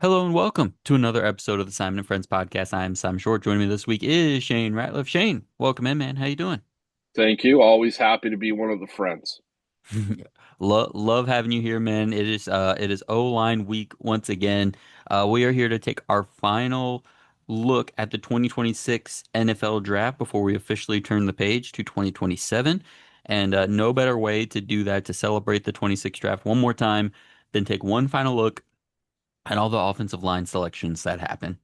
Hello and welcome to another episode of the Simon and Friends podcast. I am Simon Short. Joining me this week is Shane Ratliff. Shane, welcome in, man. How you doing? Thank you. Always happy to be one of the friends. Love having you here, man. It is O-line week once again. We are here to take our final look at the 2026 NFL draft before we officially turn the page to 2027. And no better way to do that, to celebrate the 26 draft one more time, than take one final look and all the offensive line selections that happen.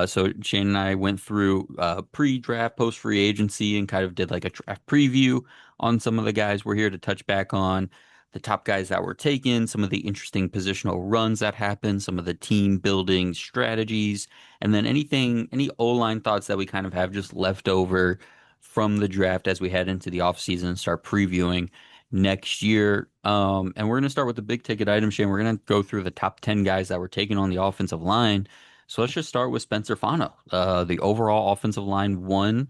So Shane and I went through pre-draft, post-free agency, and kind of did like a draft preview on some of the guys we're here to touch back on, the top guys that were taken, some of the interesting positional runs that happened, some of the team building strategies, and then any O-line thoughts that we kind of have just left over from the draft as we head into the offseason and start previewing next year. And we're going to start with the big ticket item, Shane. We're going to go through the top 10 guys that were taken on the offensive line. So let's just start with Spencer Fano. The overall offensive line one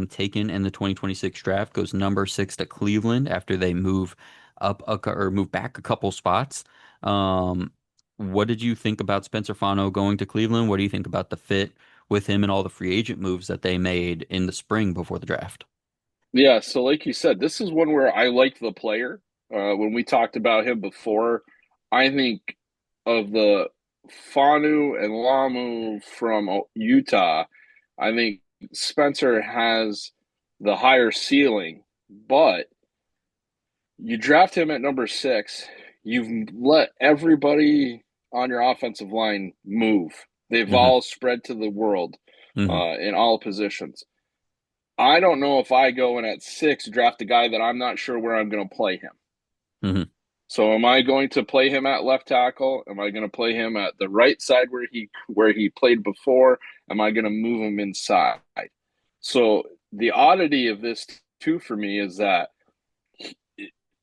taken in the 2026 draft goes number six to Cleveland after they move back a couple spots. What did you think about Spencer Fano going to Cleveland? What do you think about the fit with him and all the free agent moves that they made in the spring before the draft? Yeah, so like you said, this is one where I like the player. When we talked about him before, I think of the Fanu and Lamu from Utah, I think Spencer has the higher ceiling, but you draft him at number six. You've let everybody on your offensive line move. They've Hmm. all spread to the world Hmm. in all positions. I don't know if I go in at six, draft a guy that I'm not sure where I'm going to play him. Hmm. So am I going to play him at left tackle? Am I going to play him at the right side where he played before? Am I going to move him inside? So the oddity of this too for me is that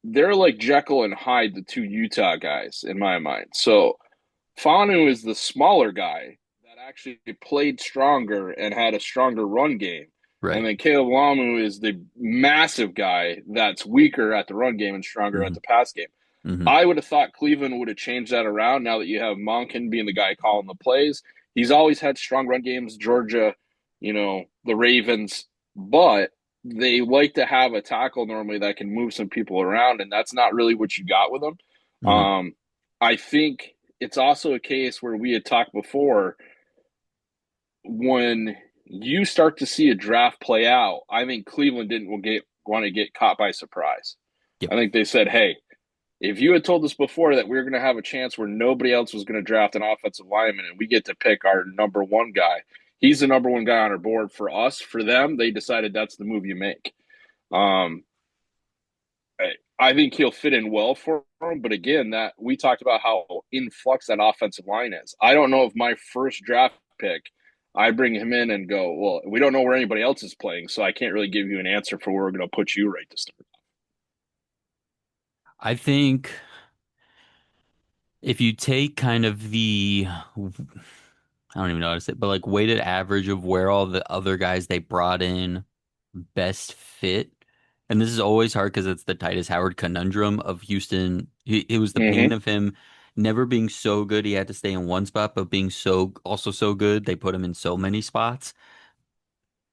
they're like Jekyll and Hyde, the two Utah guys in my mind. So Fanu is the smaller guy that actually played stronger and had a stronger run game. And Right. then Caleb Lamu is the massive guy that's weaker at the run game and stronger at Hmm. the pass game. Hmm. I would have thought Cleveland would have changed that around now that you have Monken being the guy calling the plays. He's always had strong run games, Georgia, the Ravens, but they like to have a tackle normally that can move some people around, and that's not really what you got with them. Hmm. I think it's also a case where we had talked before when you start to see a draft play out. I think Cleveland didn't want to get caught by surprise. Yep. I think they said, "Hey, if you had told us before that we were going to have a chance where nobody else was going to draft an offensive lineman and we get to pick our number one guy, he's the number one guy on our board for us. For them, they decided that's the move you make." Um, I think he'll fit in well for him. But again, that we talked about how in flux that offensive line is. I don't know if my first draft pick, I bring him in and go, well, we don't know where anybody else is playing, so I can't really give you an answer for where we're going to put you right to start. I think if you take kind of I don't even know how to say it, but like weighted average of where all the other guys they brought in best fit, and this is always hard because it's the Titus Howard conundrum of Houston. It was the pain Mm-hmm. of him never being so good he had to stay in one spot, but being so good they put him in so many spots.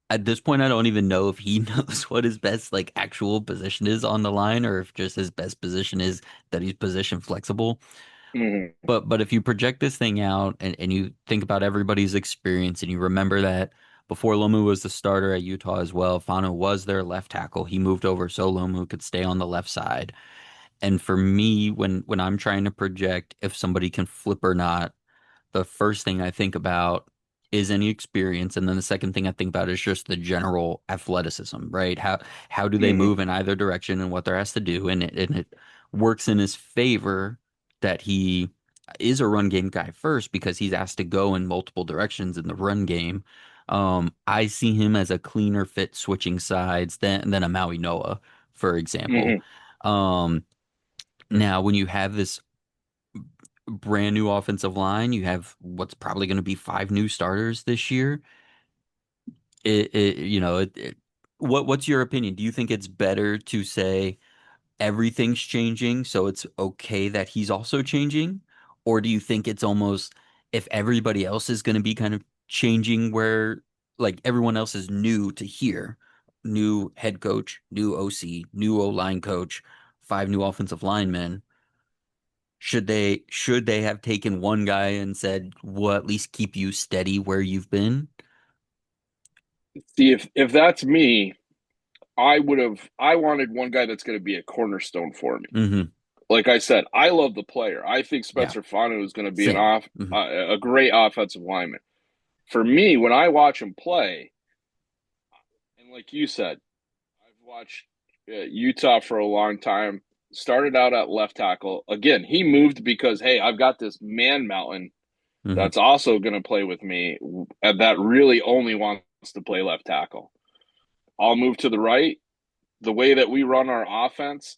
At this point, I don't even know if he knows what his best like actual position is on the line, or if just his best position is that he's position flexible. Mm-hmm. But if you project this thing out and you think about everybody's experience and you remember that before Lomu was the starter at Utah as well, Fano was their left tackle. He moved over so Lomu could stay on the left side. And for me, when I'm trying to project if somebody can flip or not, the first thing I think about is any experience, and then the second thing I think about is just the general athleticism, right? How do they Mm-hmm. move in either direction and what they're asked to do, and it works in his favor that he is a run game guy first because he's asked to go in multiple directions in the run game. I see him as a cleaner fit switching sides than a Maui Noah, for example. Mm-hmm. Um, Now, when you have this brand new offensive line. You have what's probably going to be five new starters this year. What's your opinion? Do you think it's better to say everything's changing, so it's okay that he's also changing, or do you think it's almost if everybody else is going to be kind of changing where like everyone else is new to here, new head coach, new OC, new O-line coach, five new offensive linemen, should they have taken one guy and said, "We'll at least keep you steady where you've been"? See, if that's me, I wanted one guy that's going to be a cornerstone for me. Hmm. Like I said, I love the player. I think Yeah, Spencer Fano is going to be same. Hmm. a great offensive lineman. For me, when I watch him play, and like you said, I've watched Utah for a long time. Started out at left tackle. Again, he moved because hey, I've got this man mountain Hmm. that's also going to play with me, and that really only wants to play left tackle. I'll move to the right. The way that we run our offense,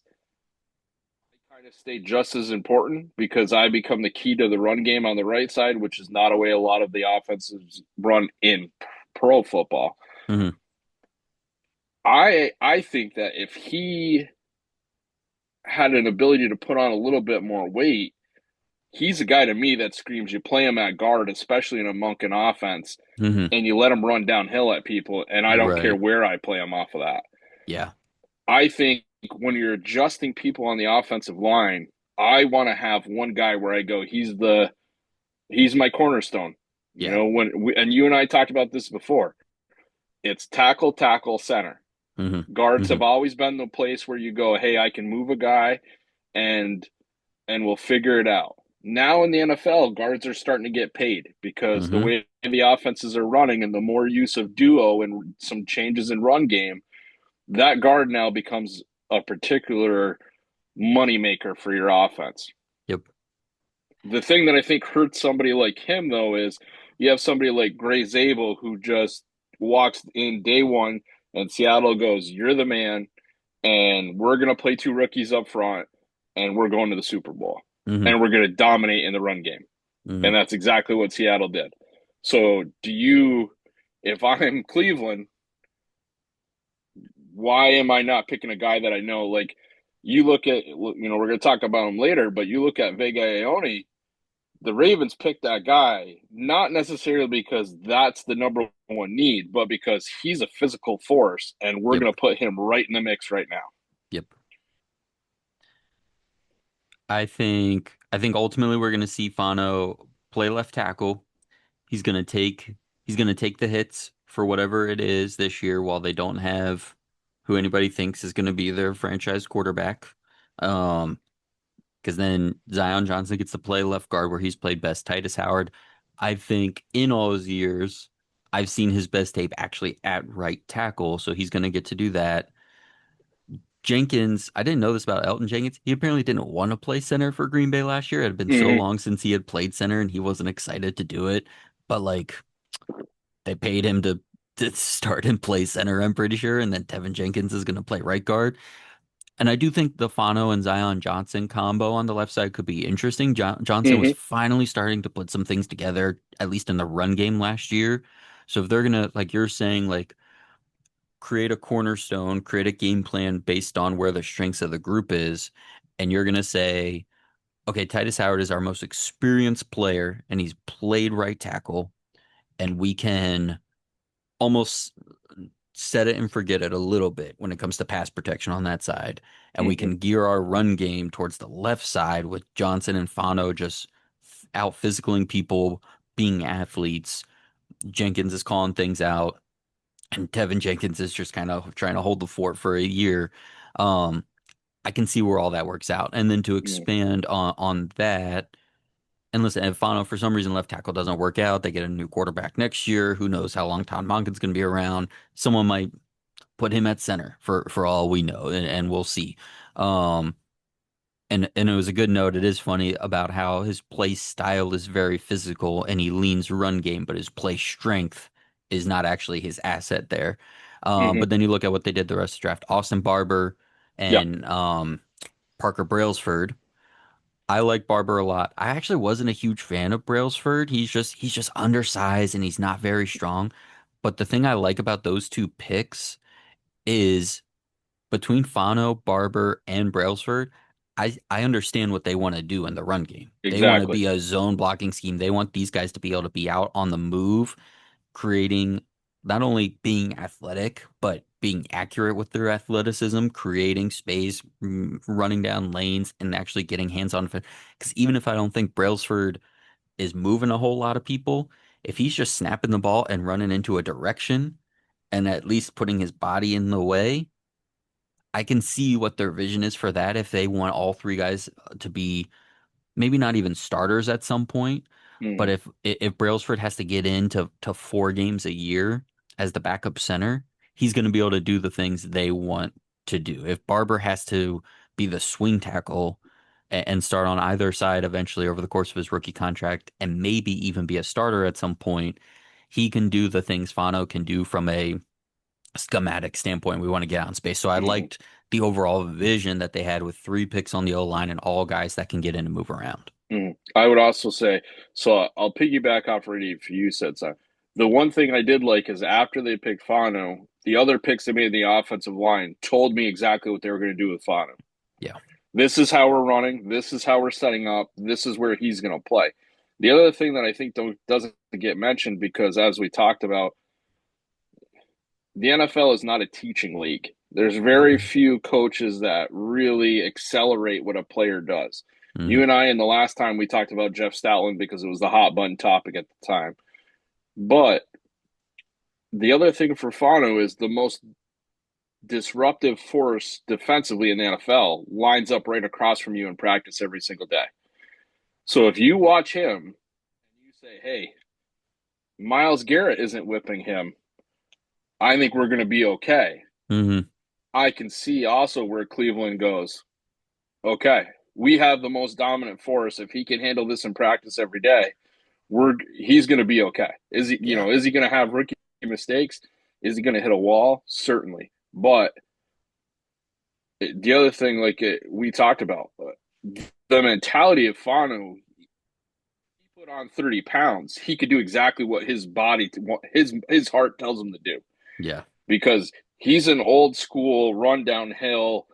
I kind of stay just as important because I become the key to the run game on the right side, which is not a way a lot of the offenses run in pro football. Hmm. I think that if he had an ability to put on a little bit more weight, he's a guy to me that screams you play him at guard, especially in a Monken offense, Hmm. and you let him run downhill at people, and I don't care Right. where I play him off of that. Yeah. I think when you're adjusting people on the offensive line, I want to have one guy where I go, he's my cornerstone. You Yeah. know, and you and I talked about this before. It's tackle, tackle, center. Hmm. Guards Hmm. have always been the place where you go, hey, I can move a guy and we'll figure it out. Now in the NFL, guards are starting to get paid because the Hmm. way the offenses are running and the more use of duo and some changes in run game, that guard now becomes a particular moneymaker for your offense. Yep. The thing that I think hurts somebody like him though is you have somebody like Gray Zabel who just walks in day one and Seattle goes, "You're the man, and we're gonna play two rookies up front, and we're going to the Super Bowl, Hmm. and we're gonna dominate in the run game." Hmm. And that's exactly what Seattle did. So, if I'm Cleveland, why am I not picking a guy that I know? Like, you look at, we're going to talk about him later, but you look at Vega Ione, the Ravens picked that guy not necessarily because that's the number one need, but because he's a physical force, and we're Yep. going to put him right in the mix right now. Yep. I think ultimately we're gonna see Fano play left tackle. He's gonna take he's gonna take the hits for whatever it is this year while they don't have who anybody thinks is gonna be their franchise quarterback. Um, because then Zion Johnson gets to play left guard where he's played best. Titus Howard, I think in all his years, I've seen his best tape actually at right tackle, so he's gonna get to do that. Jenkins, I didn't know this about Elton Jenkins. He apparently didn't want to play center for Green Bay last year. It had been so Mm-hmm. long since he had played center and he wasn't excited to do it. But like they paid him to start and play center, I'm pretty sure. And then Tevin Jenkins is gonna play right guard. And I do think the Fano and Zion Johnson combo on the left side could be interesting. Johnson was Mm-hmm. finally starting to put some things together, at least in the run game last year. So if they're gonna, like you're saying, like create a cornerstone, create a game plan based on where the strengths of the group is, and you're going to say, okay, Titus Howard is our most experienced player and he's played right tackle, and we can almost set it and forget it a little bit when it comes to pass protection on that side. And we Mm-hmm. can gear our run game towards the left side with Johnson and Fano just out physicaling people, being athletes. Jenkins is calling things out and Tevin Jenkins is just kind of trying to hold the fort for a year. Um, I can see where all that works out. And then to expand on that, and listen, if Fano for some reason left tackle doesn't work out, they get a new quarterback next year. Who knows how long Todd Monken's going to be around? Someone might put him at center for all we know, and we'll see. Um, and it was a good note. It is funny about how his play style is very physical and he leans run game, but his play strength is not actually his asset there. Mm-hmm. But then you look at what they did the rest of the draft. Austin Barber Yeah. and Parker Brailsford. I like Barber a lot. I actually wasn't a huge fan of Brailsford. He's just undersized and he's not very strong. But the thing I like about those two picks is between Fano, Barber, and Brailsford. I understand what they want to do in the run game. They want to Exactly. be a zone blocking scheme. They want these guys to be able to be out on the move, creating not only being athletic, but being accurate with their athleticism, creating space, running down lanes, and actually getting hands on. Because even if I don't think Brailsford is moving a whole lot of people, if he's just snapping the ball and running into a direction and at least putting his body in the way, I can see what their vision is for that if they want all three guys to be maybe not even starters at some point, but Mm, if Brailsford has to get into to 4 games a year as the backup center, he's going to be able to do the things they want to do. If Barber has to be the swing tackle and start on either side eventually over the course of his rookie contract and maybe even be a starter at some point, he can do the things Fano can do from a schematic standpoint. We want to get out in space. So I mm, liked the overall vision that they had with 3 picks on the O line and all guys that can get in and move around. mm. I would also say, so I'll piggyback off Randy if you said so. The one thing I did like is after they picked Fano, the other picks they made in the offensive line told me exactly what they were going to do with Fano. Yeah. This is how we're running. This is how we're setting up. This is where he's going to play. The other thing that I think doesn't get mentioned because, as we talked about, the NFL is not a teaching league. There's very Mm-hmm. few coaches that really accelerate what a player does. Mm-hmm. You and I, in the last time we talked about Jeff Stoutland because it was the hot button topic at the time. But the other thing for Fano is the most disruptive force defensively in the NFL lines up right across from you in practice every single day. So if you watch him and you say, hey, Miles Garrett isn't whipping him, I think we're going to be okay. Mm-hmm. I can see also where Cleveland goes, okay, we have the most dominant force. If he can handle this in practice every day, he's going to be okay. Yeah. Is he going to have rookie mistakes? Is he going to hit a wall? Certainly. But the other thing, we talked about, the mentality of Fanu, he put on 30 pounds, he could do exactly what his heart tells him to do Yeah. because he's an old school run downhill.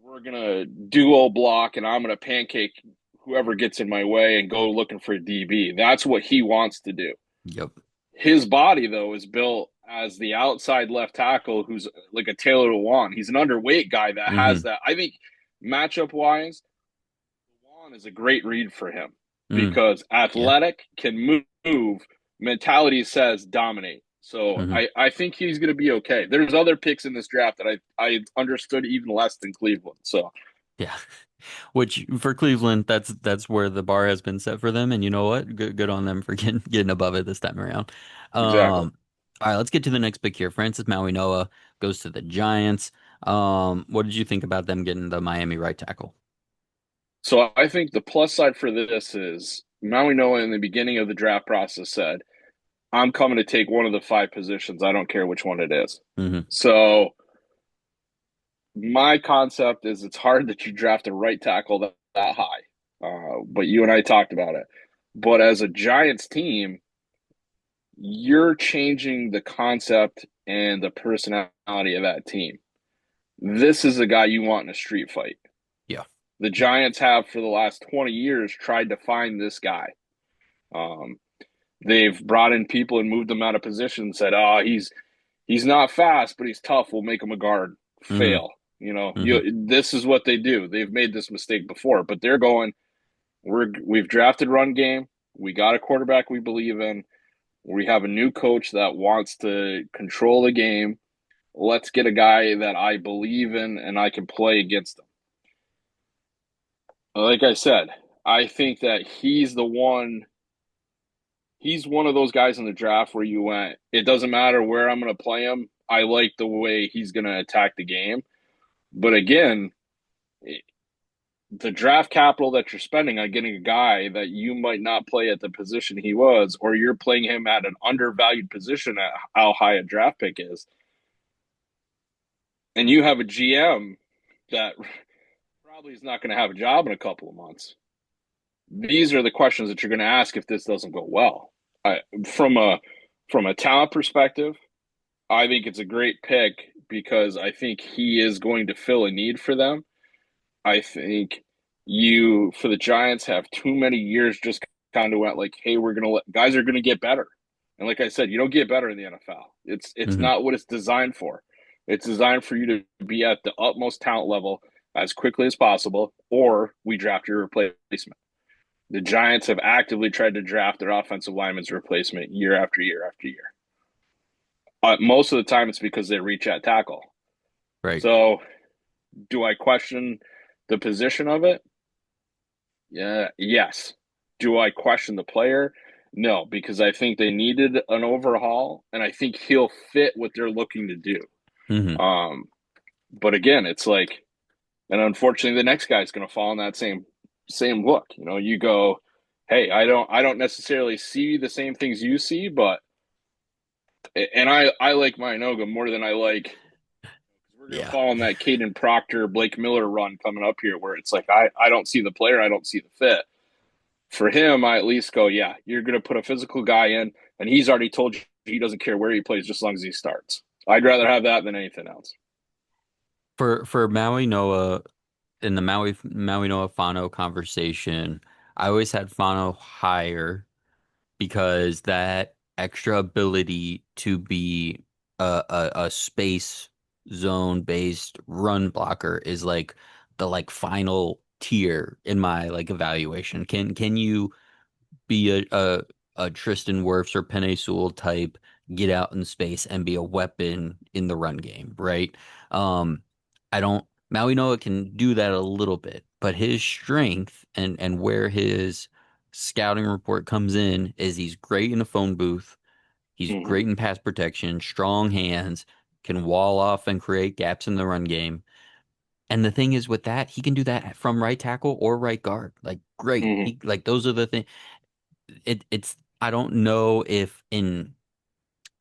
We're gonna duo block, and I'm gonna pancake whoever gets in my way and go looking for a DB. That's what he wants to do. Yep. His body, though, is built as the outside left tackle who's like a Taylor Lewan. He's an underweight guy that has Mm-hmm. that. I think matchup wise, Lewan is a great read for him Mm. because Yeah. athletic can move, mentality says dominate. So Mm-hmm. I think he's going to be okay. There's other picks in this draft that I understood even less than Cleveland. So Yeah. Which for Cleveland, that's where the bar has been set for them. And you know what? Good on them for getting above it this time around. exactly. All right, let's get to the next pick here. Francis Maui Noah goes to the Giants. What did you think about them getting the Miami right tackle? So I think the plus side for this is Maui Noah in the beginning of the draft process said, I'm coming to take one of the five positions. I don't care which one it is. Mm-hmm. So my concept is it's hard that you draft a right tackle that high. But you and I talked about it. But as a Giants team, you're changing the concept and the personality of that team. This is a guy you want in a street fight. Yeah. The Giants have for the last 20 years tried to find this guy. Um, they've brought in people and moved them out of position and said, "Oh, he's not fast, but he's tough. We'll make him a guard." Mm-hmm. Fail. Mm-hmm. This is what they do. They've made this mistake before, but they're going. We've drafted run game. We got a quarterback we believe in. We have a new coach that wants to control the game. Let's get a guy that I believe in and I can play against him. Like I said, I think that he's one of those guys in the draft where you went, it doesn't matter where I'm going to play him. I like the way he's going to attack the game. But again, the draft capital that you're spending on getting a guy that you might not play at the position he was, or you're playing him at an undervalued position at how high a draft pick is, and you have a GM that probably is not going to have a job in a couple of months. These are the questions that you're going to ask if this doesn't go well. I, from a from a talent perspective, I think it's a great pick because I think he is going to fill a need for them. I think you for the Giants have too many years just kind of went like, hey, we're gonna let guys are gonna get better. And like I said, you don't get better in the NFL. It's Hmm. not what it's designed for. It's designed for you to be at the utmost talent level as quickly as possible, or we draft your replacement. The Giants have actively tried to draft their offensive lineman's replacement year after year after year. Most of the time, it's because they reach at tackle. Right. So, do I question the position of it? Yeah, yes. Do I question the player? No, because I think they needed an overhaul, and I think he'll fit what they're looking to do. Hmm. Um, but again, it's like, and unfortunately, the next guy's going to fall in that same look. You know, you go, hey, I don't necessarily see the same things you see, but and I like Minoga more than I like. We're going to Yeah. fall in that Caden Proctor, Blake Miller run coming up here, where it's like I don't see the player, I don't see the fit. For him, I at least go, yeah, you're going to put a physical guy in, and he's already told you he doesn't care where he plays just as long as he starts. I'd rather have that than anything else. For Maui Noah in the Maui Noah Fano conversation, I always had Fano higher because that extra ability to be a space zone based run blocker is like the like final tier in my like evaluation. Can you be a Tristan Wirfs or Penei Sewell type, get out in space and be a weapon in the run game, right? Um, I don't Maui Noah can do that a little bit, but his strength and where his scouting report comes in is he's great in a phone booth, he's Mm-hmm. great in pass protection, strong hands, can wall off and create gaps in the run game. And the thing is with that, he can do that from right tackle or right guard. Like great. Mm-hmm. He like those are the things it's I don't know if in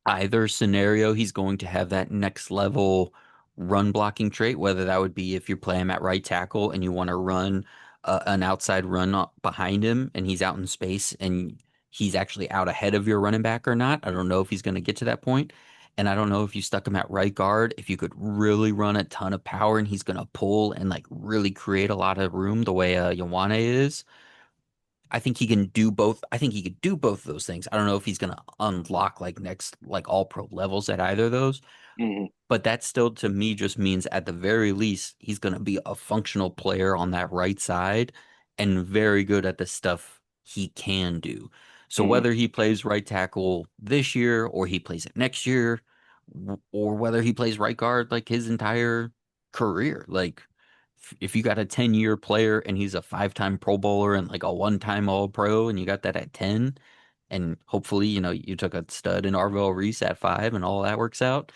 either scenario he's going to have that next level run blocking trait, whether that would be if you play him at right tackle and you want to run an outside run behind him and he's out in space and he's actually out ahead of your running back or not. I don't know if he's going to get to that point. And I don't know if you stuck him at right guard, if you could really run a ton of power and he's going to pull and like really create a lot of room the way Yawane is. I think he can do both. I think he could do both of those things. I don't know if he's going to unlock like next, like all pro levels at either of those, Mm-hmm. but that still to me just means at the very least, he's going to be a functional player on that right side and very good at the stuff he can do. So Mm-hmm. whether he plays right tackle this year or he plays it next year, or whether he plays right guard like his entire career, like if you got a 10-year player and he's a five-time Pro Bowler and like a one-time All Pro and you got that at 10, and hopefully, you took a stud in Arvell Reese at 5 and all that works out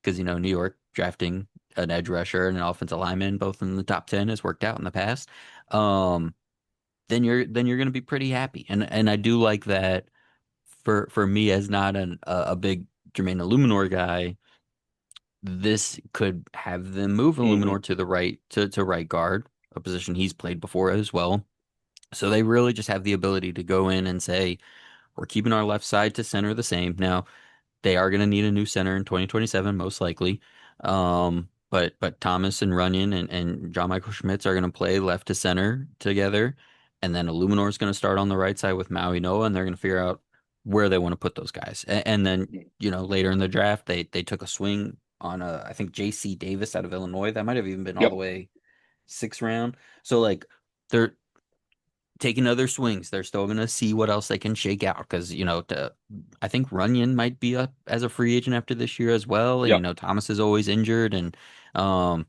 because, New York drafting an edge rusher and an offensive lineman both in the top 10 has worked out in the past. Um, then you're going to be pretty happy. And I do like that for me as not a big Jermaine Illuminor guy, this could have them move Mm-hmm. Illuminor to the right to right guard, a position he's played before as well. So they really just have the ability to go in and say, we're keeping our left side to center the same. Now, they are going to need a new center in 2027, most likely. But Thomas and Runyon and John Michael Schmitz are going to play left to center together. And then Illuminor is going to start on the right side with Maui Noah, and they're going to figure out where they want to put those guys. And then, later in the draft, they took a swing on I think J.C. Davis out of Illinois. That might have even been all the Yep. way sixth round. So like they're taking other swings. They're still going to see what else they can shake out because, I think Runyon might be up as a free agent after this year as well. And, Yep. Thomas is always injured and um,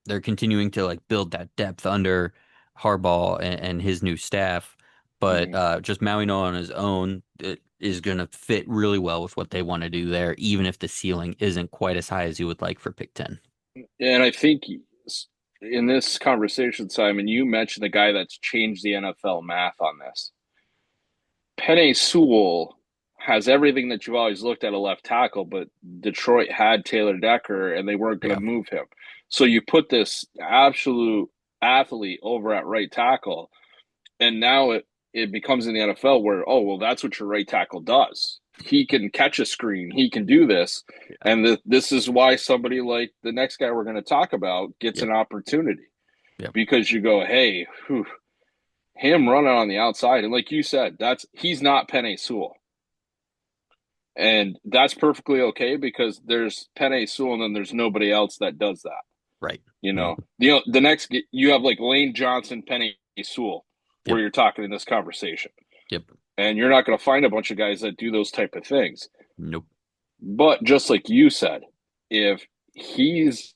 they're continuing to like build that depth under Harbaugh and his new staff. But Mm-hmm. just Maui Noah on his own is going to fit really well with what they want to do there, even if the ceiling isn't quite as high as you would like for pick 10. And I think in this conversation, Simon, you mentioned the guy that's changed the NFL math on this. Penei Sewell has everything that you've always looked at a left tackle, but Detroit had Taylor Decker and they weren't going to Yeah. move him. So you put this absolute athlete over at right tackle, and now it becomes in the NFL where, oh, well, that's what your right tackle does. He can catch a screen, he can do this. Yeah. And this is why somebody like the next guy we're going to talk about gets Yep. an opportunity. Yep. because you go, hey, whew, him running on the outside, and like you said, he's not Penei Sewell. And that's perfectly okay because there's Penei Sewell and then there's nobody else that does that. Right. You Mhm. know, the next you have like Lane Johnson, Penei Sewell, Yep. where you're talking in this conversation, Yep. and you're not going to find a bunch of guys that do those type of things. Nope. But just like you said, if he's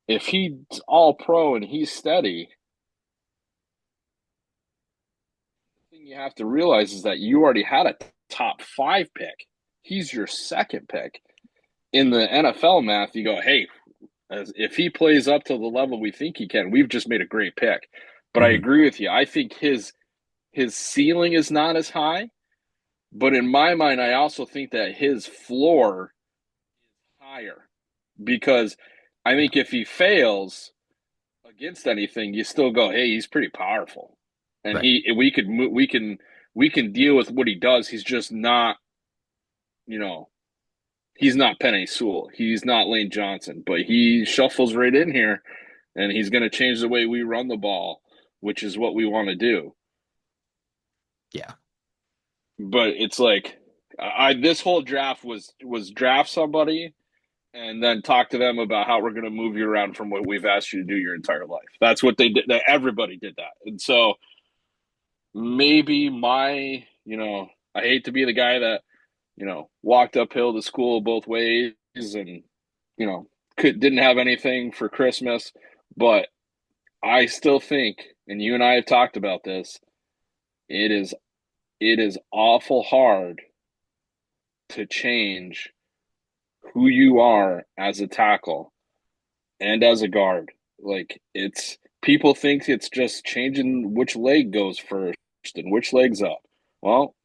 if he's all pro and he's steady, the thing you have to realize is that you already had a top 5 pick. He's your second pick. In the NFL math, you go, hey, if he plays up to the level we think he can, we've just made a great pick. But I Hmm. agree with you. I think his ceiling is not as high, but in my mind, I also think that his floor is higher because I Yeah. think if he fails against anything, you still go, hey, he's pretty powerful, and Right. we can deal with what he does. He's just not, you know, he's not Penei Sewell, he's not Lane Johnson, but he shuffles right in here, and he's going to change the way we run the ball, which is what we want to do. Yeah. But it's like I this whole draft was draft somebody and then talk to them about how we're going to move you around from what we've asked you to do your entire life. That's what they did. Everybody did that, and so maybe I hate to be the guy that walked uphill to school both ways and didn't have anything for Christmas, but I still think, and you and I have talked about this, it is it is awful hard to change who you are as a tackle and as a guard. Like it's people think it's just changing which leg goes first and which leg's up. Well,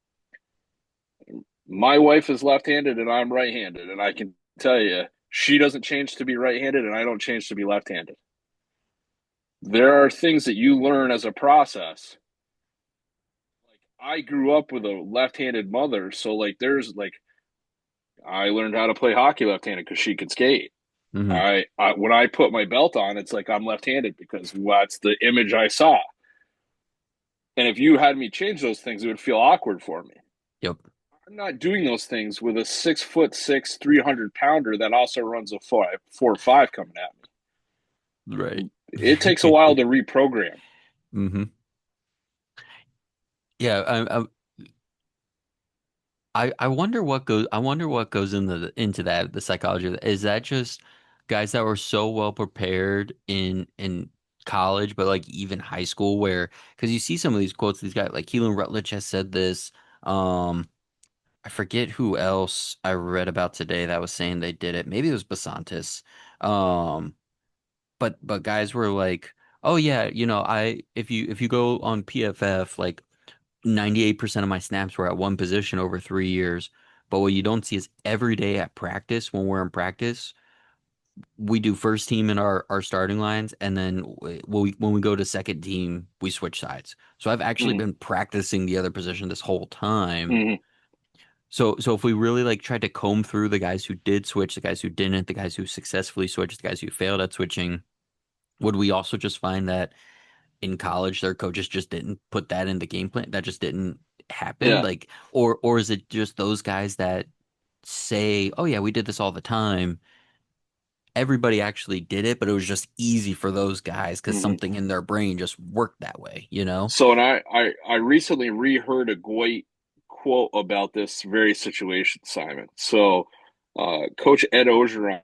my wife is left-handed and I'm right-handed, and I can tell you she doesn't change to be right-handed and I don't change to be left-handed. There are things that you learn as a process. Like I grew up with a left-handed mother, so like there's like I learned how to play hockey left-handed because she could skate. Hmm. I when I put my belt on, it's like I'm left-handed because that's the image I saw. And if you had me change those things, it would feel awkward for me. Yep. I'm not doing those things with a 6'6", 300 pounder that also runs a 4.5 coming at Right. me. It takes a while to reprogram. Hmm. Yeah. I wonder what goes. I wonder what goes into that, the psychology of that. Is that just guys that were so well prepared in college, but like even high school, where because you see some of these quotes, these guys like Keelan Rutledge has said this. Um, I forget who else I read about today that was saying they did it. Maybe it was Basantis. Um, but guys were like, oh yeah, I if you go on PFF, like 98% of my snaps were at one position over 3 years. But what you don't see is every day at practice, when we're in practice, we do first team in our starting lines, and then when we go to second team, we switch sides. So I've actually Mm-hmm. been practicing the other position this whole time. Mm-hmm. So if we really like tried to comb through the guys who did switch, the guys who didn't, the guys who successfully switched, the guys who failed at switching, would we also just find that in college their coaches just didn't put that in the game plan? That just didn't happen? Yeah. Like, or is it just those guys that say, "Oh yeah, we did this all the time." Everybody actually did it, but it was just easy for those guys because Mm-hmm. something in their brain just worked that way, you know? So, and I recently reheard a great quote about this very situation, Simon. So, Coach Ed Ogeron,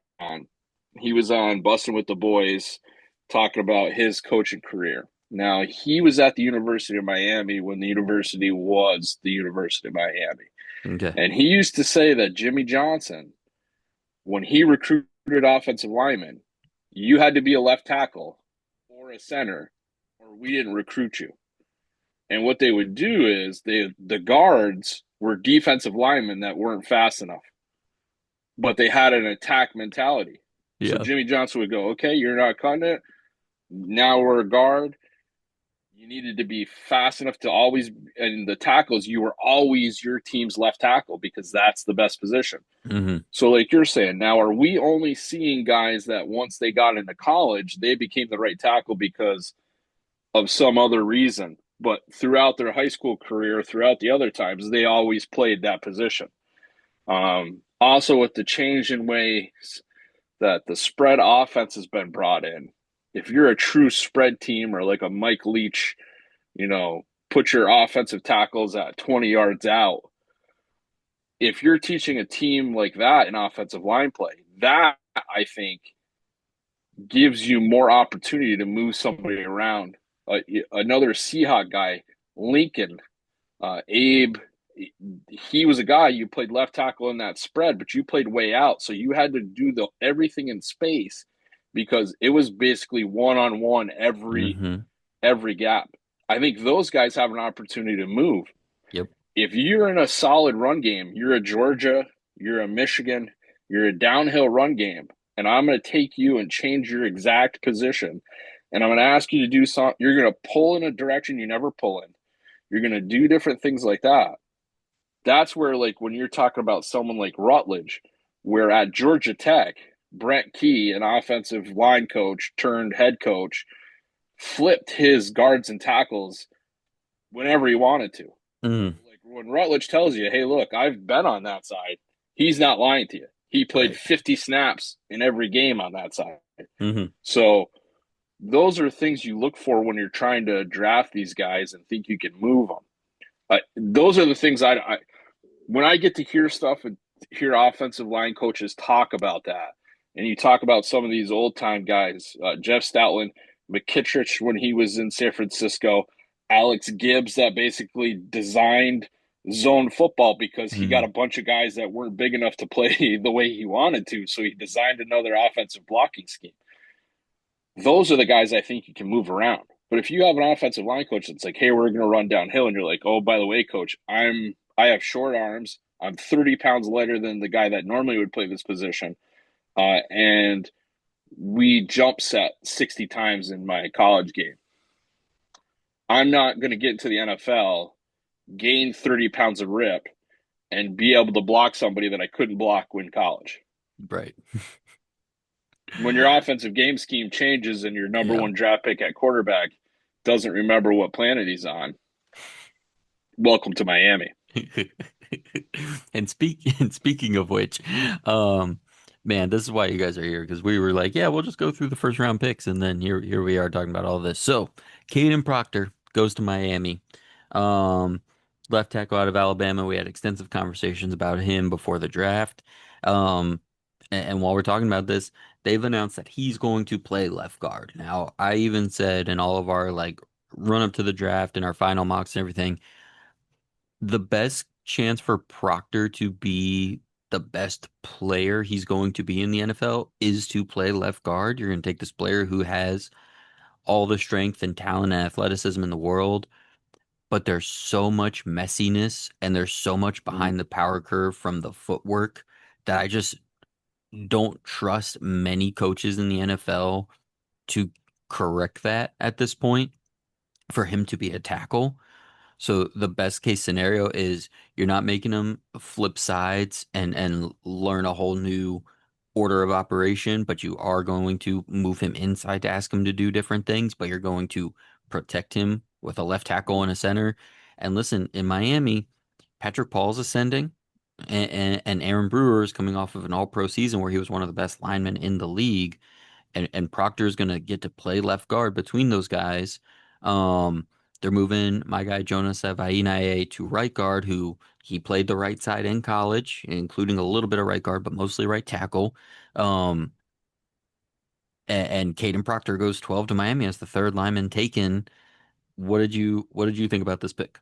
he was on Bustin' with the Boys talking about his coaching career. Now, he was at the University of Miami when the university was the University of Miami. Okay. And he used to say that Jimmy Johnson, when he recruited offensive linemen, you had to be a left tackle or a center, or we didn't recruit you. And what they would do is the guards were defensive linemen that weren't fast enough, but they had an attack mentality. So Yeah. Jimmy Johnson would go, "Okay, you're not cutting it. Now we're a guard. You needed to be fast enough to always, and the tackles, you were always your team's left tackle because that's the best position. Hmm. So, like you're saying, now are we only seeing guys that once they got into college, they became the right tackle because of some other reason? But throughout their high school career, throughout the other times, they always played that position. Also, with the change in ways that the spread offense has been brought in, if you're a true spread team or like a Mike Leach, you know, put your offensive tackles at 20 yards out. If you're teaching a team like that in offensive line play, that I think gives you more opportunity to move somebody around. Another Seahawk guy, Lincoln, Abe, he was a guy you played left tackle in that spread, but you played way out, so you had to do the everything in space because it was basically one on one Hmm. every gap. I think those guys have an opportunity to move. Yep. If you're in a solid run game, you're a Georgia, you're a Michigan, you're a downhill run game, and I'm going to take you and change your exact position, and I'm going to ask you to do something. You're going to pull in a direction you never pull in. You're going to do different things like that. That's where, like, when you're talking about someone like Rutledge, where at Georgia Tech, Brent Key, an offensive line coach turned head coach, flipped his guards and tackles whenever he wanted to. Mm. Like when Rutledge tells you, "Hey, look, I've been on that side," he's not lying to you. He played Right. 50 snaps in every game on that side. Hmm. So those are things you look for when you're trying to draft these guys and think you can move them. Those are the things when I get to hear stuff and hear offensive line coaches talk about that, and you talk about some of these old time guys, Jeff Stoutland, McKittrick when he was in San Francisco, Alex Gibbs that basically designed zone football because he got Mm. a bunch of guys that weren't big enough to play the way he wanted to, so he designed another offensive blocking scheme. Those are the guys I think you can move around. But if you have an offensive line coach that's like, "Hey, we're going to run downhill," and you're like, "Oh, by the way, coach, I have short arms. I'm 30 pounds lighter than the guy that normally would play this position, and we jump set 60 times in my college game. I'm not going to get into the NFL, gain 30 pounds of rip, and be able to block somebody that I couldn't block in college." Right. When your offensive game scheme changes and your number Yeah. one draft pick at quarterback doesn't remember what planet he's on, welcome to Miami. And speaking of which, um, man, this is why you guys are here because we were like, yeah, we'll just go through the first round picks, and then here we are talking about all this. So, Caden Proctor goes to Miami. Um, Left tackle out of Alabama. We had extensive conversations about him before the draft. And while we're talking about this, they've announced that he's going to play left guard. Now, I even said in all of our like run up to the draft and our final mocks and everything the best chance for Proctor to be the best player he's going to be in the NFL is to play left guard. You're going to take this player who has all the strength and talent and athleticism in the world, but there's so much messiness and there's so much Mm-hmm. behind the power curve from the footwork that I just don't trust many coaches in the NFL to correct that at this point for him to be a tackle. So the best case scenario is you're not making them flip sides and learn a whole new order of operation, but you are going to move him inside to ask him to do different things, but you're going to protect him with a left tackle and a center. And listen, in Miami, Patrick Paul's ascending and Aaron Brewer is coming off of an all-pro season where he was one of the best linemen in the league and Proctor's going to get to play left guard between those guys. Um, they're moving my guy Jonas Avainaye to right guard, who he played the right side in college, including a little bit of right guard, but mostly right tackle. Um, and Caden Proctor goes 12 to Miami as the third lineman taken. What did you think about this pick?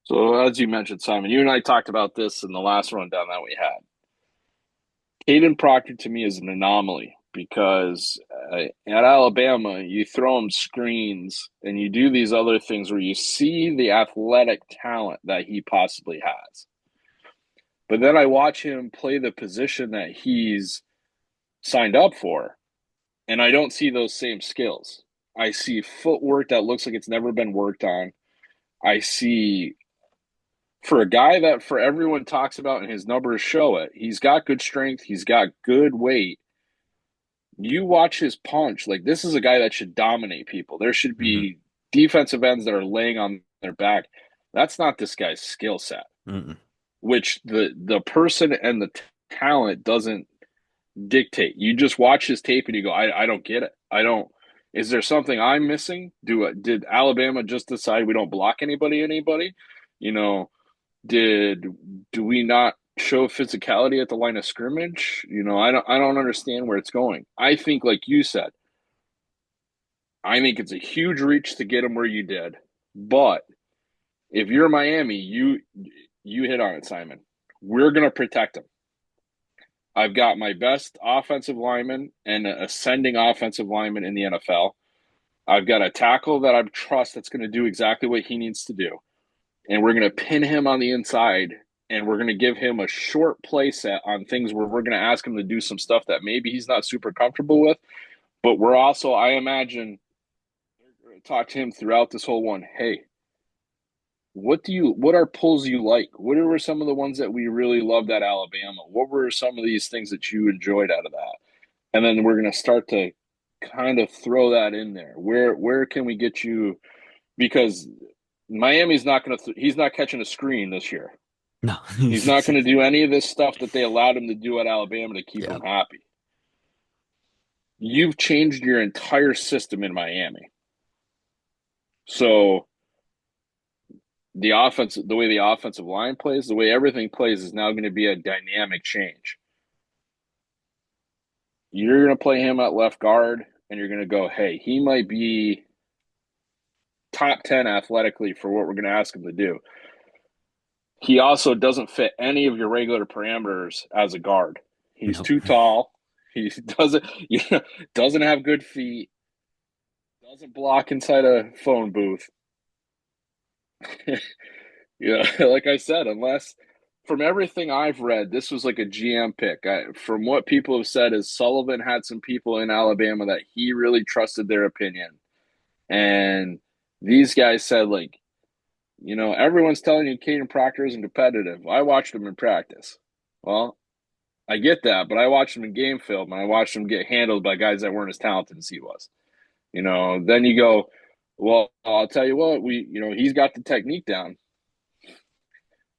So, as you mentioned, Simon, you and I talked about this in the last rundown that we had. Caden Proctor to me is an anomaly because at Alabama, you throw him screens and you do these other things where you see the athletic talent that he possibly has. But then I watch him play the position that he's signed up for, and I don't see those same skills. I see footwork that looks like it's never been worked on. I see for a guy that for everyone talks about and his numbers show it, he's got good strength, he's got good weight. You watch his punch, like this is a guy that should dominate people. There should Hmm. be defensive ends that are laying on their back. That's not this guy's skill set, Mm-mm. which the person and the talent doesn't dictate. You just watch his tape and you go, I don't get it. I don't. Is there something I'm missing? Did Alabama just decide we don't block anybody? Anybody? You know, did do we not show physicality at the line of scrimmage? I don't understand where it's going. I think, like you said, I think it's a huge reach to get him where you did. But if you're Miami, you hit on it, Simon. We're gonna protect him. I've got my best offensive lineman and an ascending offensive lineman in the NFL. I've got a tackle that I trust that's going to do exactly what he needs to do. And we're going to pin him on the inside and we're going to give him a short play set on things where we're going to ask him to do some stuff that maybe he's not super comfortable with. But we're also, I imagine, talk to him throughout this whole one. Hey, what are pulls you like? What were some of the ones that we really loved at Alabama? What were some of these things that you enjoyed out of that? And then we're going to start to kind of throw that in there. Where can we get you? Because Miami's not going to. He's not catching a screen this year. No. He's not going to do any of this stuff that they allowed him to do at Alabama to keep Yeah. him happy. You've changed your entire system in Miami. So the way the offensive line plays, the way everything plays is now going to be a dynamic change. You're going to play him at left guard, and you're going to go, hey, he might be top 10 athletically for what we're going to ask him to do. He also doesn't fit any of your regular parameters as a guard. He's No. too tall. He doesn't doesn't have good feet. Doesn't block inside a phone booth. Yeah, like I said, unless from everything I've read, this was like a GM pick. From what people have said, is Sullivan had some people in Alabama that he really trusted their opinion, and these guys said like, everyone's telling you Caden Proctor isn't competitive. I watched him in practice. Well, I get that, but I watched him in game film and I watched him get handled by guys that weren't as talented as he was. Then you go, well, I'll tell you what, he's got the technique down.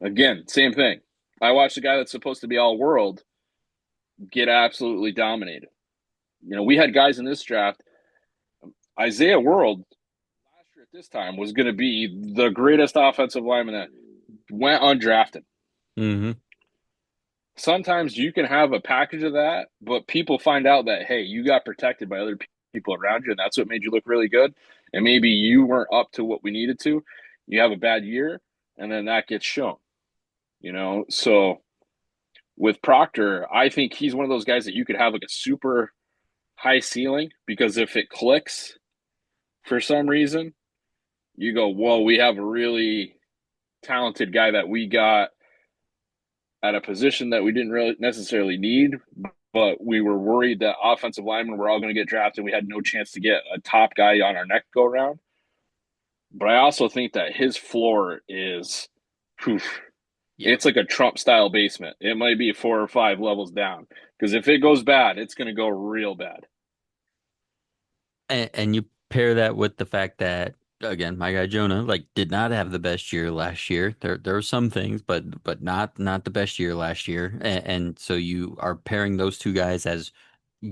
Again, same thing. I watched a guy that's supposed to be all world get absolutely dominated. We had guys in this draft. Isaiah World last year at this time was going to be the greatest offensive lineman that went undrafted. Hmm. Sometimes you can have a package of that, but people find out that, hey, you got protected by other people around you, and that's what made you look really good. And maybe you weren't up to what we needed to. You have a bad year, and then that gets shown. So with Proctor, I think he's one of those guys that you could have like a super high ceiling because if it clicks for some reason, you go, whoa, we have a really talented guy that we got at a position that we didn't really necessarily need, but we were worried that offensive linemen were all going to get drafted. We had no chance to get a top guy on our next go around. But I also think that his floor is, poof, Yeah. it's like a Trump style basement. It might be 4 or 5 levels down because if it goes bad, it's going to go real bad. And you pair that with the fact that again, my guy Jonah like did not have the best year last year. There were some things, but not the best year last year. And so you are pairing those two guys as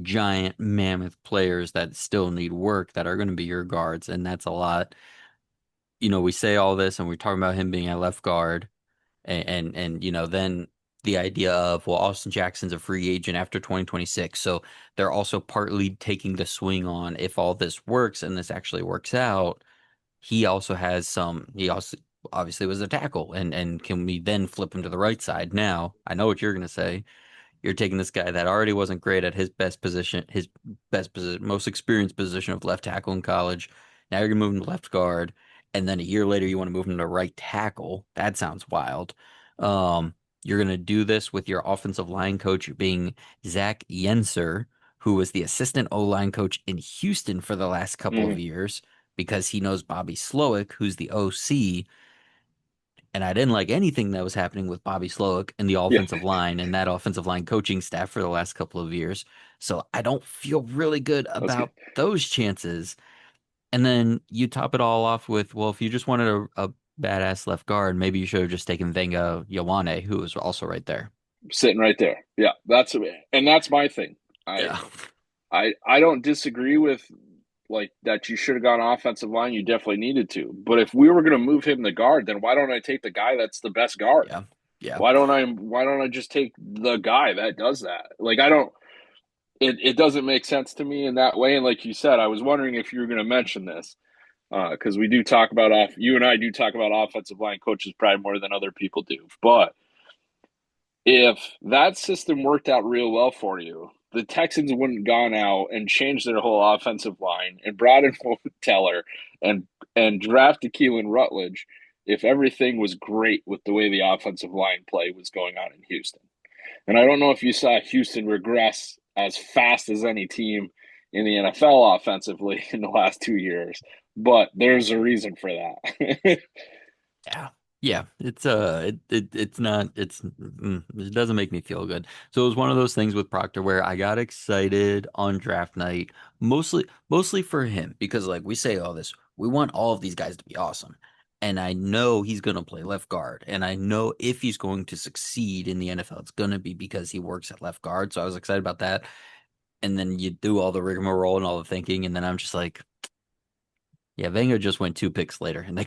giant mammoth players that still need work that are going to be your guards, and that's a lot. We say all this and we're talking about him being a left guard, and then the idea of, well, Austin Jackson's a free agent after 2026, so they're also partly taking the swing on if all this works and this actually works out. He also obviously was a tackle, and can we then flip him to the right side? Now I know what you're going to say. You're taking this guy that already wasn't great at his best position, most experienced position of left tackle in college. Now you're gonna move him to left guard, and then a year later you want to move him to right tackle. That sounds wild. You're gonna do this with your offensive line coach being Zach Yenser, who was the assistant O-line coach in Houston for the last couple of Hmm. years because he knows Bobby Slowick, who's the OC. And I didn't like anything that was happening with Bobby Slowick and the Yeah, offensive line and that offensive line coaching staff for the last couple of years. So I don't feel really good that's good. about those chances. And then you top it all off with, well, if you just wanted a badass left guard, maybe you should have just taken Venga Yawane, who was also right there. Sitting right there. Yeah, that's my thing. I Yeah. I don't disagree with like that. You should have gone offensive line. You definitely needed to. But if we were going to move him to guard, then why don't I take the guy that's the best guard? Yeah. Yeah. Why don't I just take the guy that does that? Like I don't. It doesn't make sense to me in that way. And like you said, I was wondering if you were going to mention this because we do talk about off. You and I do talk about offensive line coaches probably more than other people do. But if that system worked out real well for you, the Texans wouldn't have gone out and changed their whole offensive line and brought in Teller and drafted Keelan Rutledge if everything was great with the way the offensive line play was going on in Houston. And I don't know if you saw Houston regress as fast as any team in the NFL offensively in the last 2 years, but there's a reason for that. Yeah. Yeah, it's not it doesn't make me feel good. So it was one of those things with Proctor where I got excited on draft night, mostly for him because like we say all this, we want all of these guys to be awesome. And I know he's going to play left guard, and I know if he's going to succeed in the NFL, it's going to be because he works at left guard. So I was excited about that. And then you do all the rigmarole and all the thinking, and then I'm just like, yeah, Wenger just went 2 picks later, and Well,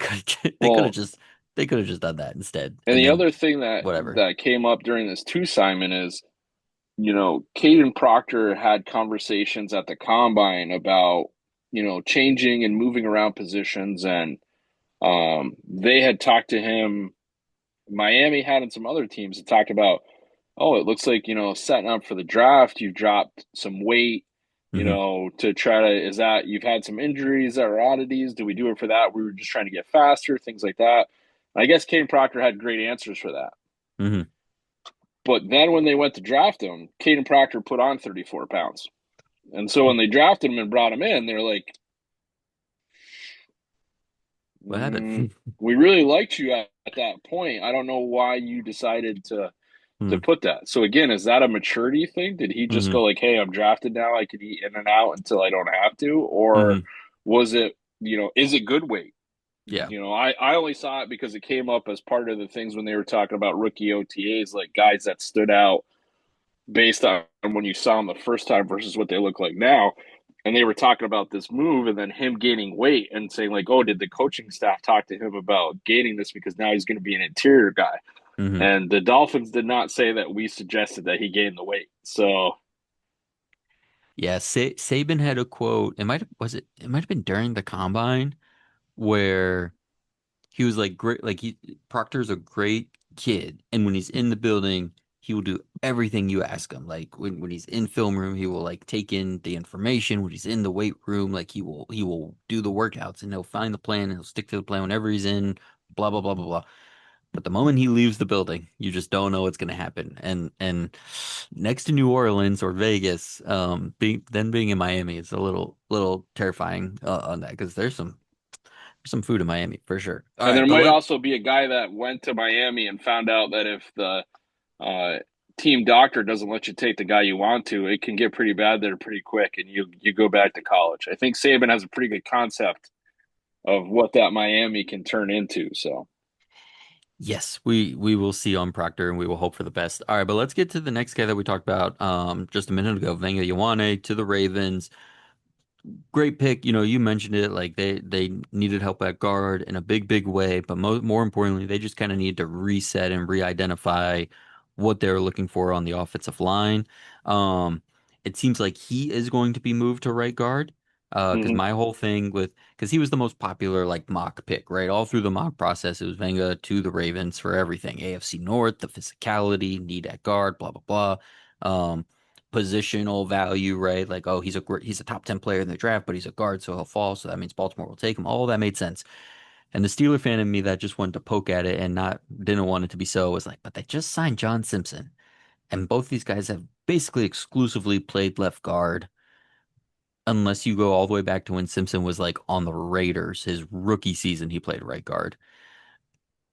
they could have just done that instead, and and the then other thing that whatever. came up during this too, Simon, is Caden Proctor had conversations at the combine about changing and moving around positions, and they had talked to him. Miami had and some other teams that talked about, oh, it looks like, setting up for the draft, you've dropped some weight, Hmm. to try to, is that you've had some injuries or oddities? Do we do it for that? We were just trying to get faster, things like that. I guess Kane Proctor had great answers for that. Hmm. But then when they went to draft him, Caden Proctor put on 34 pounds. And so when they drafted him and brought him in, they're like, What mm, happened? we really liked you at that point. I don't know why you decided to Hmm. put that. So again, is that a maturity thing? Did he just Hmm. go like, "Hey, I'm drafted now. I can eat in and out until I don't have to," or Hmm. was it, is it good weight? Yeah. I only saw it because it came up as part of the things when they were talking about rookie OTAs, like guys that stood out based on when you saw them the first time versus what they look like now. And they were talking about this move and then him gaining weight and saying like, "Oh, did the coaching staff talk to him about gaining this because now he's going to be an interior guy?" Hmm. And the Dolphins did not say that we suggested that he gained the weight. So, Yeah. Saban had a quote. It might have been during the combine where he was like great. Like Proctor's a great kid, and when he's in the building, he will do everything you ask him. Like when he's in film room, he will like take in the information. When he's in the weight room, like he will do the workouts and he'll find the plan and he'll stick to the plan whenever he's in. Blah blah blah blah blah. But the moment he leaves the building, you just don't know what's going to happen. And next to New Orleans or Vegas, being in Miami is a little terrifying on that because there's some food in Miami for sure. All and right, there but might let also be a guy that went to Miami and found out that if the uh, team doctor doesn't let you take the guy you want to, it can get pretty bad there pretty quick, and you go back to college. I think Saban has a pretty good concept of what that Miami can turn into. So, yes, we will see on Proctor and we will hope for the best. All right, but let's get to the next guy that we talked about just a minute ago, Vanga Ioane to the Ravens. Great pick. You mentioned it. Like they needed help at guard in a big way, but more importantly, they just kind of need to reset and re-identify what they're looking for on the offensive line. Um, it seems like he is going to be moved to right guard. Because mm-hmm. my whole thing because he was the most popular like mock pick, right? All through the mock process, it was Venga to the Ravens for everything. AFC North, the physicality, need at guard, blah blah blah. Positional value, right? Like, oh, he's a top 10 player in the draft, but he's a guard, so he'll fall. So that means Baltimore will take him. All that made sense. And the Steeler fan in me that just wanted to poke at it and not didn't want it to be so was like, but they just signed John Simpson. And both these guys have basically exclusively played left guard, unless you go all the way back to when Simpson was like on the Raiders. His rookie season, he played right guard.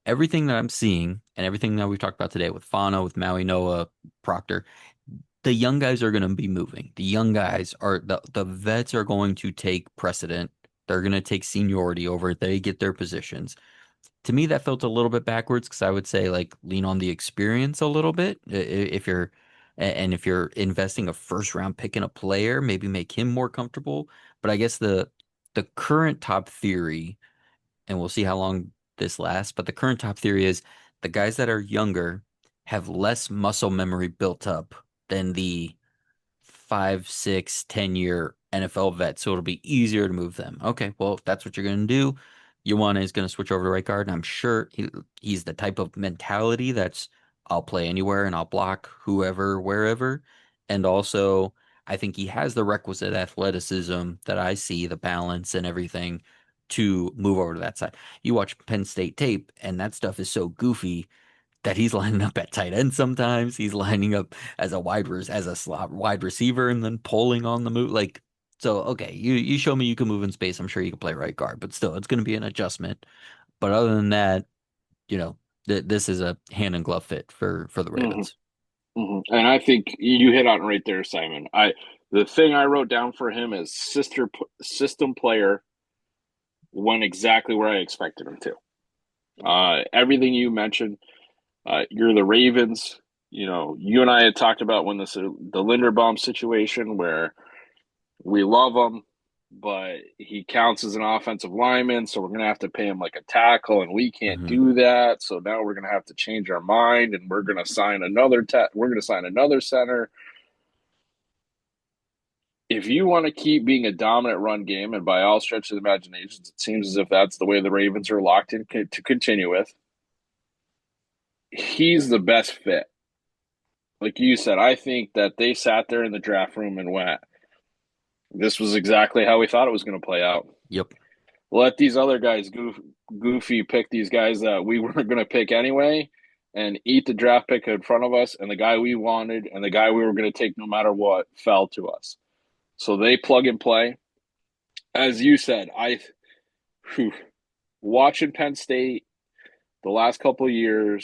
Everything that I'm seeing and everything that we've talked about today with Fano, with Maui Noah, Proctor, the young guys are going to be moving. The young guys are the vets are going to take precedent. They're going to take seniority over it. They get their positions. To me, that felt a little bit backwards because I would say like lean on the experience a little bit. If you're and if you're investing a first round pick in a player, maybe make him more comfortable. But I guess the current top theory, and we'll see how long this lasts, but the current top theory is the guys that are younger have less muscle memory built up than the 5, 6, 10 year NFL vet, so it'll be easier to move them. Okay, well, if that's what you're going to do, Yuan is going to switch over to right guard, and I'm sure he's the type of mentality that's I'll play anywhere and I'll block whoever, wherever. And also, I think he has the requisite athleticism that I see, the balance and everything to move over to that side. You watch Penn State tape, and that stuff is so goofy that he's lining up at tight end sometimes. He's lining up as a as a slot wide receiver and then pulling on the move. Like, so okay, you show me you can move in space. I'm sure you can play right guard, but still, it's going to be an adjustment. But other than that, you know, this is a hand and glove fit for the Hmm. Ravens. And I think you hit on it right there, Simon. The thing I wrote down for him is system player went exactly where I expected him to. Everything you mentioned, you're the Ravens. You know, you and I had talked about when the Linderbaum situation where we love him, but he counts as an offensive lineman, so we're gonna have to pay him like a tackle, and we can't Hmm. do that. So now we're gonna have to change our mind, and we're gonna sign another center. If you want to keep being a dominant run game, and by all stretches of the imagination, it seems as if that's the way the Ravens are locked in to continue with, he's the best fit. Like you said, I think that they sat there in the draft room and went, this was exactly how we thought it was going to play out. Yep. Let these other guys goofy pick these guys that we weren't going to pick anyway and eat the draft pick in front of us. And the guy we wanted and the guy we were going to take no matter what fell to us. So they plug and play. As you said, whew, watching Penn State the last couple of years,